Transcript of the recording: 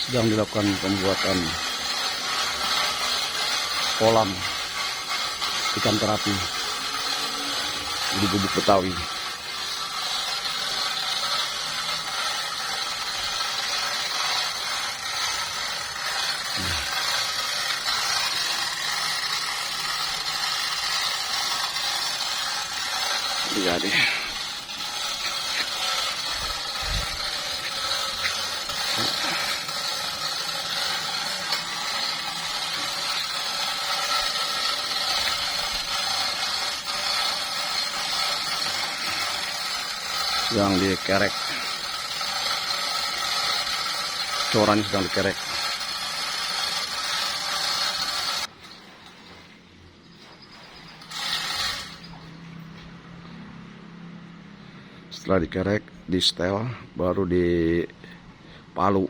sedang dilakukan pembuatan kolam ikan terapi di Gubuk Betawi. Jadi yang dikerek, coran sedang dikerek. Setelah dikerek, di setel, baru dipalu.